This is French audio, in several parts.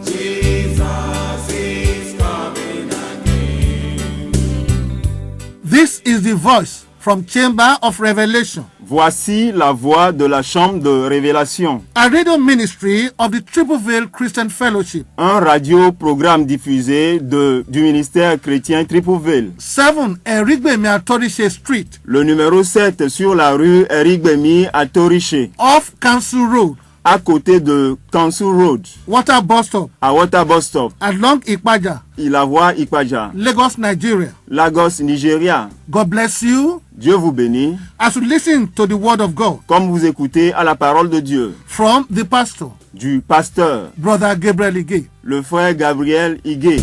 Jesus is coming again. This is the voice from Chamber of Revelation. Voici la voix de la chambre de révélation. A radio ministry of the Triple Veil Christian Fellowship. Un radio-programme diffusé du ministère chrétien Triple Veil. 7 Erigbemi Atorishe Street. Le numéro 7 sur la rue Erigbemi Atorishe. Off Council Road. À côté de Council Road. Water Bus Stop. À Water Bus Stop. Along Ikpaja. Ilavoie Ikpaja. Lagos, Nigeria. Lagos, Nigeria. God bless you. Dieu vous bénit. As you listen to the word of God. Comme vous écoutez à la parole de Dieu. From the pastor. Du pasteur. Brother Gabriel Ige. Le frère Gabriel Ige.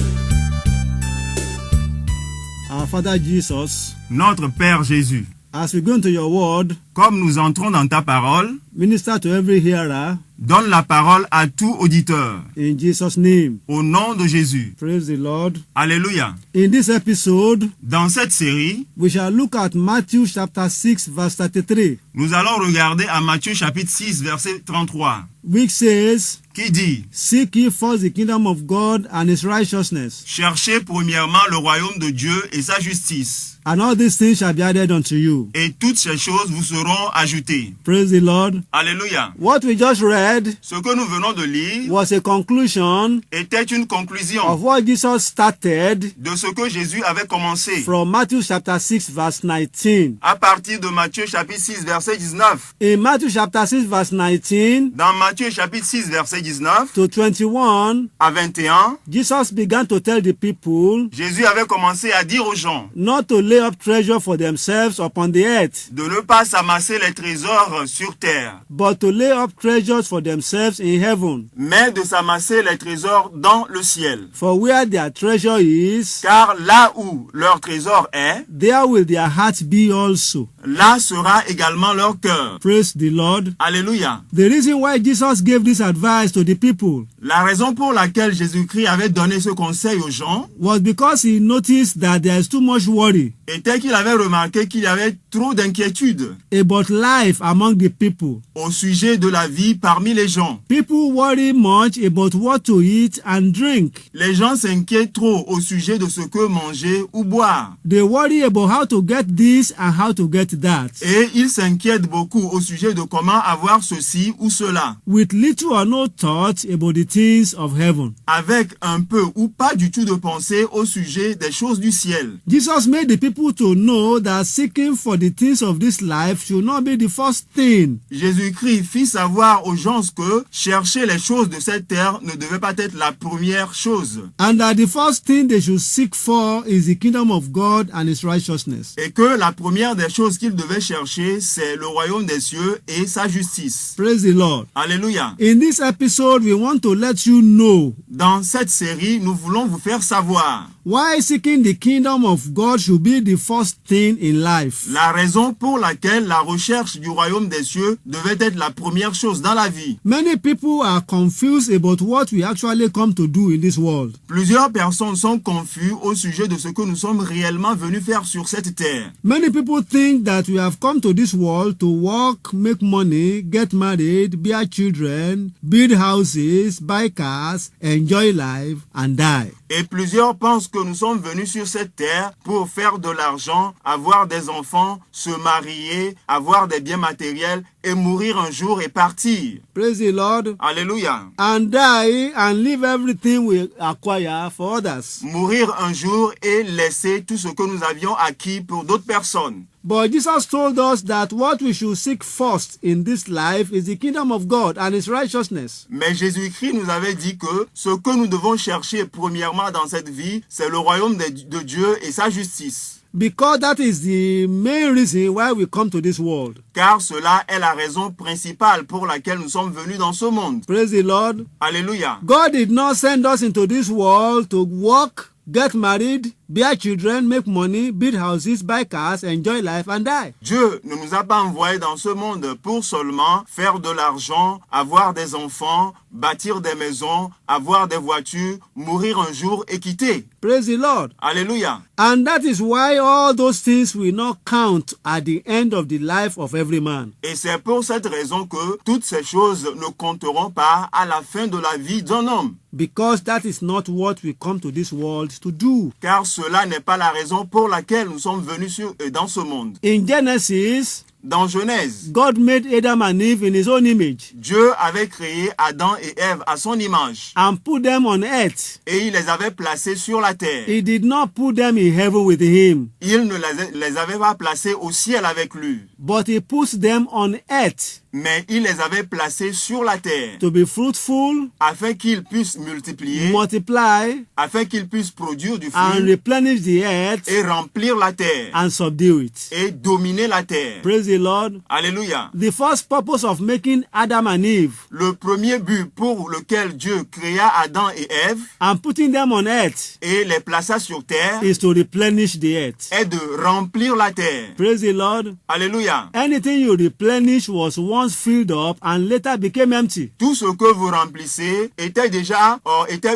Our Father Jesus, Notre Père Jésus, as we go into your word, comme nous entrons dans ta parole, minister to every hearer donne la parole à tout auditeur. in Jesus' name. Au nom de Jésus. Praise the Lord. Alléluia. In this episode, Dans cette série, we shall look at Matthew chapter 6, verse 33, nous allons regarder à Matthieu chapitre 6, verset 33, which says, qui dit: Seek ye first the kingdom of God and his righteousness, Cherchez premièrement le royaume de Dieu et sa justice, and all these things shall be added unto you. et toutes ces choses vous seront ajoutées. Praise the Lord. Alléluia. What we just read Ce que nous venons de lire was a conclusion était une conclusion of what Jesus started de ce que Jésus avait commencé from Matthew chapter 6, verse 19. à partir de Matthieu chapitre 6, verset 19. In Matthew chapter 6, verse 19 Dans Matthieu chapitre 6, verset 19 to 21, à 21, Jesus began to tell the people Jésus avait commencé à dire aux gens not to lay up treasure for themselves upon the earth, de ne pas s'amasser les trésors sur terre, but to lay up treasures for themselves in heaven. mais de s'amasser les trésors dans le ciel. For where their treasure is, Car là où leur trésor est, there will their heart be also. là sera également leur cœur. Praise the Lord. Alléluia. The reason why Jesus gave this advice to the people La raison pour laquelle Jésus-Christ avait donné ce conseil aux gens was because he noticed that there is too much worry était qu'il avait remarqué qu'il y avait trop d'inquiétude about life among the people. au sujet de la vie parmi les gens. People worry much about what to eat and drink. Les gens s'inquiètent trop au sujet de ce que manger ou boire. They worry about how to get this and how to get that, Et ils s'inquiètent beaucoup au sujet de comment avoir ceci ou cela, with little or no thought about the things of heaven. avec un peu ou pas du tout de pensée au sujet des choses du ciel. Jesus made the people to know that seeking for the things of this life should not be the first thing. Jésus-Christ fit savoir aux gens que chercher les choses de cette terre ne devait pas être la première chose, And that the first thing they should seek for is the kingdom of God and his righteousness. et que la première des choses qu'ils devaient chercher, c'est le royaume des cieux et sa justice. Praise the Lord. Alléluia. In this episode, we want to let you know Dans cette série, nous voulons vous faire savoir why seeking the kingdom of God should be the first thing in life. la raison pour laquelle la recherche du royaume des cieux devait être la première chose dans la vie. Many people are confused about what we actually come to do in this world. Plusieurs personnes sont confuses au sujet de ce que nous sommes réellement venus faire sur cette terre. Many people think that we have come to this world to work, make money, get married, bear children, build houses, buy cars, enjoy life, and die. Et plusieurs pensent que nous sommes venus sur cette terre pour faire de l'argent, avoir des enfants, se marier, avoir des biens matériels et mourir un jour et partir. Praise the Lord. Alléluia. And die and leave everything we acquire for others. Mourir un jour et laisser tout ce que nous avions acquis pour d'autres personnes. But Jesus told us that what we should seek first in this life is the kingdom of God and his righteousness. Mais Jésus-Christ nous avait dit que ce que nous devons chercher premièrement dans cette vie, c'est le royaume de Dieu et sa justice. Because that is the main reason why we come to this world. Car cela est la raison principale pour laquelle nous sommes venus dans ce monde. Praise the Lord. Alléluia. God did not send us into this world to work, get married, bear children, make money, build houses, buy cars, enjoy life, and die. Dieu ne nous a pas envoyés dans ce monde pour seulement faire de l'argent, avoir des enfants, bâtir des maisons, avoir des voitures, mourir un jour et quitter. Praise the Lord. Alléluia. And that is why all those things will not count at the end of the life of every man. Et c'est pour cette raison que toutes ces choses ne compteront pas à la fin de la vie d'un homme. Because that is not what we come to this world to do. Car cela n'est pas la raison pour laquelle nous sommes venus dans ce monde. In Genesis, Dans Genèse, God made Adam and Eve in his own image Dieu avait créé Adam et Ève à son image and put them on earth. et il les avait placés sur la terre. He did not put them in heaven with him, Il ne les avait pas placés au ciel avec lui, but he puts them on earth mais il les avait placés sur la terre to be fruitful, afin qu'ils puissent multiplier, multiply, afin qu'ils puissent produire du and fruit replenish the earth et remplir la terre and subdue it. et dominer la terre. Praise the Lord. Alléluia. The first purpose of making Adam and Eve Le premier but pour lequel Dieu créa Adam et Ève and putting them on earth et les plaça sur terre is to replenish the earth. est de remplir la terre. Praise the Lord. Alléluia. Anything you replenish was once filled up and later became empty. Tout ce que vous remplissez était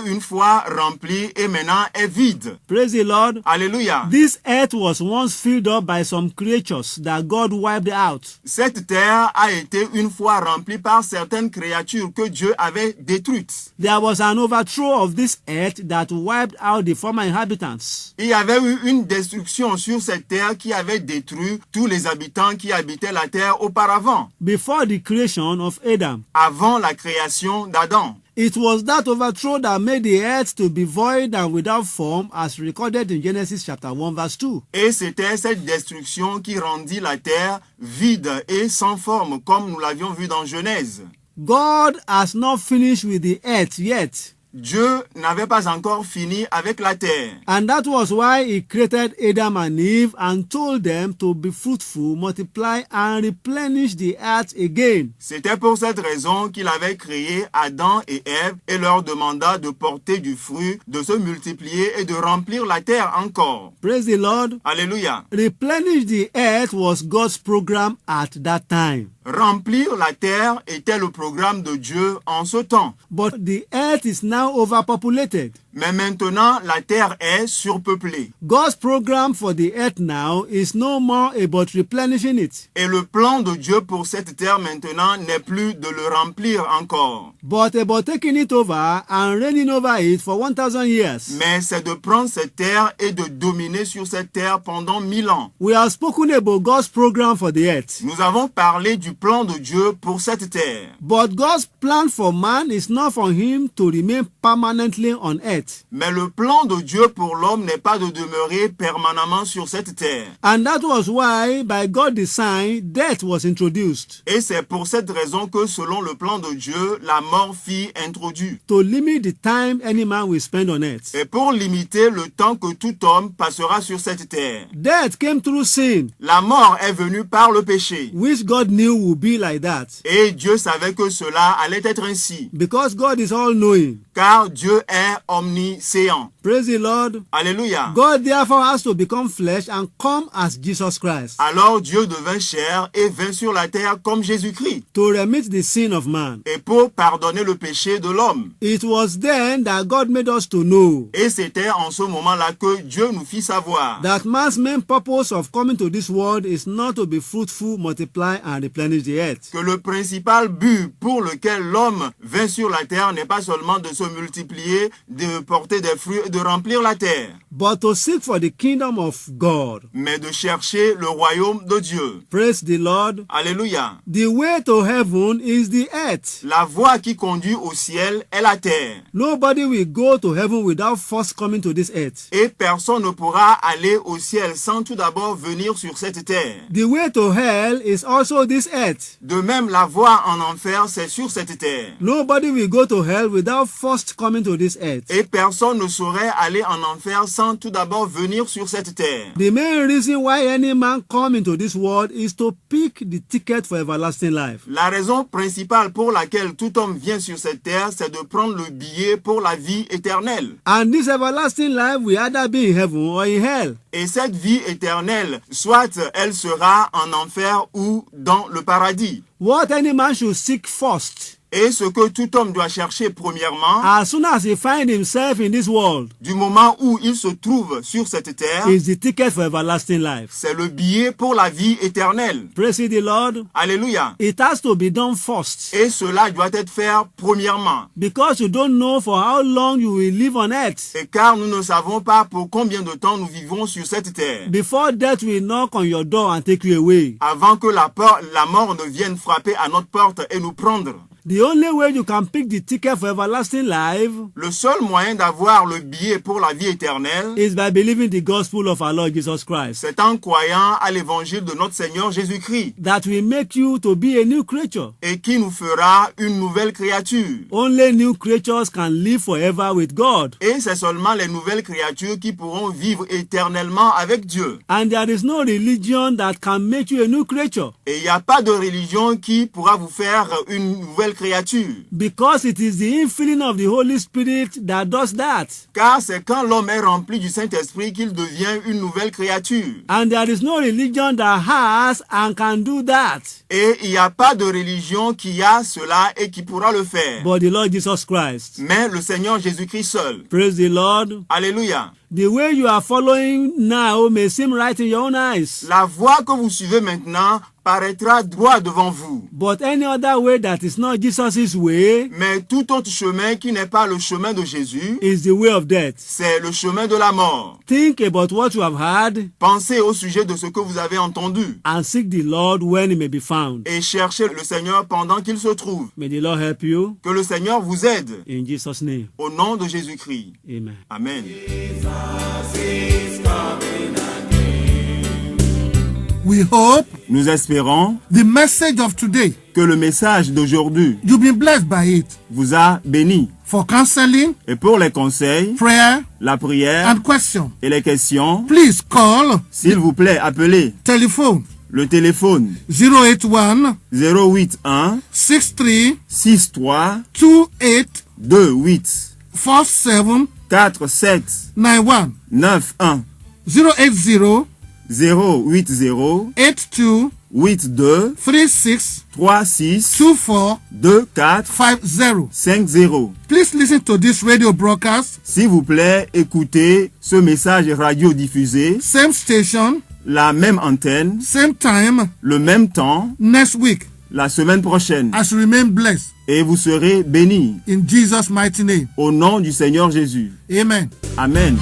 une fois rempli et maintenant est vide. Praise the Lord. Alléluia. This earth was once filled up by some creatures that God wiped out. Cette terre a été une fois remplie par certaines créatures que Dieu avait détruites. There was an overthrow of this earth that wiped out the former inhabitants. Il y avait eu une destruction sur cette terre qui avait détruit tous les habitants qui habitaient la terre auparavant, Before the creation of Adam. avant la création d'Adam. It was that overthrow that made the earth to be void and without form, as recorded in Genesis chapter 1 verse 2. Et c'était cette destruction qui rendit la terre vide et sans forme, comme nous l'avions vu dans Genèse. God has not finished with the earth yet. Dieu n'avait pas encore fini avec la terre. And that was why he created Adam and Eve and told them to be fruitful, multiply, and replenish the earth again. C'était pour cette raison qu'il avait créé Adam et Ève et leur demanda de porter du fruit, de se multiplier et de remplir la terre encore. Praise the Lord. Alléluia. Replenish the earth was God's program at that time. Remplir la terre était le programme de Dieu en ce temps. But the earth is now overpopulated. Mais maintenant, la terre est surpeuplée. God's program for the earth now is no more about replenishing it, Et le plan de Dieu pour cette terre maintenant n'est plus de le remplir encore. but about taking it over and reigning over it for 1,000 years. Mais c'est de prendre cette terre et de dominer sur cette terre pendant 1000 ans. We have spoken about God's program for the earth, Nous avons parlé du plan de Dieu pour cette terre. but God's plan for man is not for him to remain permanently on earth. Mais le plan de Dieu pour l'homme n'est pas de demeurer permanemment sur cette terre. And that was why, by God's design, death was introduced Et c'est pour cette raison que selon le plan de Dieu, la mort fut introduite. to limit the time any man will spend on earth. Et pour limiter le temps que tout homme passera sur cette terre. Death came through sin, La mort est venue par le péché. which God knew would be like that, Et Dieu savait que cela allait être ainsi. because God is all-knowing. Car Dieu est omniscient. Praise the Lord. Alléluia. God therefore has to become flesh and come as Jesus Christ Alors Dieu devint chair et vint sur la terre comme Jésus-Christ. to remit the sin of man. Et pour pardonner le péché de l'homme. It was then that God made us to know Et c'était en ce moment-là que Dieu nous fit savoir that man's main purpose of coming to this world is not to be fruitful, multiply, and replenish the earth, que le principal but pour lequel l'homme vint sur la terre n'est pas seulement de se multiplier, de porter des fruits, de remplir la terre, but to seek for the kingdom of God. mais de chercher le royaume de Dieu. Praise the Lord. Alléluia. The way to heaven is the earth. La voie qui conduit au ciel est la terre. Nobody will go to heaven without first coming to this earth. Et personne ne pourra aller au ciel sans tout d'abord venir sur cette terre. The way to hell is also this earth. De même, la voie en enfer, c'est sur cette terre. Nobody will go to hell without first first coming to this earth. Et personne ne saurait aller en enfer sans tout d'abord venir sur cette terre. The main reason why any man come into this world is to pick the ticket for everlasting life. La raison principale pour laquelle tout homme vient sur cette terre, c'est de prendre le billet pour la vie éternelle. And this everlasting life will either be in heaven or in hell. Et cette vie éternelle, soit elle sera en enfer ou dans le paradis. What any man should seek first, Et ce que tout homme doit chercher premièrement, as soon as he finds himself in this world, du moment où il se trouve sur cette terre, is the ticket for everlasting life. c'est le billet pour la vie éternelle. Praise the Lord. Alléluia. It has to be done first, Et cela doit être fait premièrement. because you don't know for how long you will live on earth. Et car nous ne savons pas pour combien de temps nous vivons sur cette terre. Before death will knock on your door and take you away. Avant que la mort ne vienne frapper à notre porte et nous prendre. The only way you can pick the ticket for everlasting life Le seul moyen d'avoir le billet pour la vie éternelle, is by believing the gospel of our Lord Jesus Christ. c'est en croyant à l'évangile de notre Seigneur Jésus-Christ That will make you to be a new creature. et qui nous fera une nouvelle créature. Only new creatures can live forever with God. Et c'est seulement les nouvelles créatures qui pourront vivre éternellement avec Dieu. And there is no religion that can make you a new creature, Et il n'y a pas de religion qui pourra vous faire une nouvelle créature. because it is the infilling of the Holy Spirit that does that. Car c'est quand l'homme est rempli du Saint-Esprit qu'il devient une nouvelle créature. And there is no religion that has and can do that, Et il n'y a pas de religion qui a cela et qui pourra le faire. but the Lord Jesus Christ. Mais le Seigneur Jésus-Christ seul. Praise the Lord. Alléluia. The way you are following now may seem right in your own eyes, La voie que vous suivez maintenant paraîtra droit devant vous. but any other way that is not Jesus' way Mais tout autre chemin qui n'est pas le chemin de Jésus, is the way of death. c'est le chemin de la mort. Think about what you have heard Pensez au sujet de ce que vous avez entendu and seek the Lord when he may be found. et cherchez le Seigneur pendant qu'il se trouve. May the Lord help you Que le Seigneur vous aide in Jesus' name. au nom de Jésus-Christ. Amen. Amen. We hope Nous espérons the message of today, que le message d'aujourd'hui you've been blessed by it. vous a béni. For counseling, Et pour les conseils, prayer, la prière and question, et les questions, please call s'il vous plaît, appelez telephone le téléphone 081 081 63 63 28 28 47 47 91 91 080 080 82 82 36 36 24 24 50. 50. Please listen to this radio broadcast, S'il vous plaît, écoutez ce message radio diffusé, same station, la même antenne, same time, le même temps, next week, la semaine prochaine. as you remain blessed. Et vous serez bénis In Jesus' mighty name. au nom du Seigneur Jésus. Amen. Amen.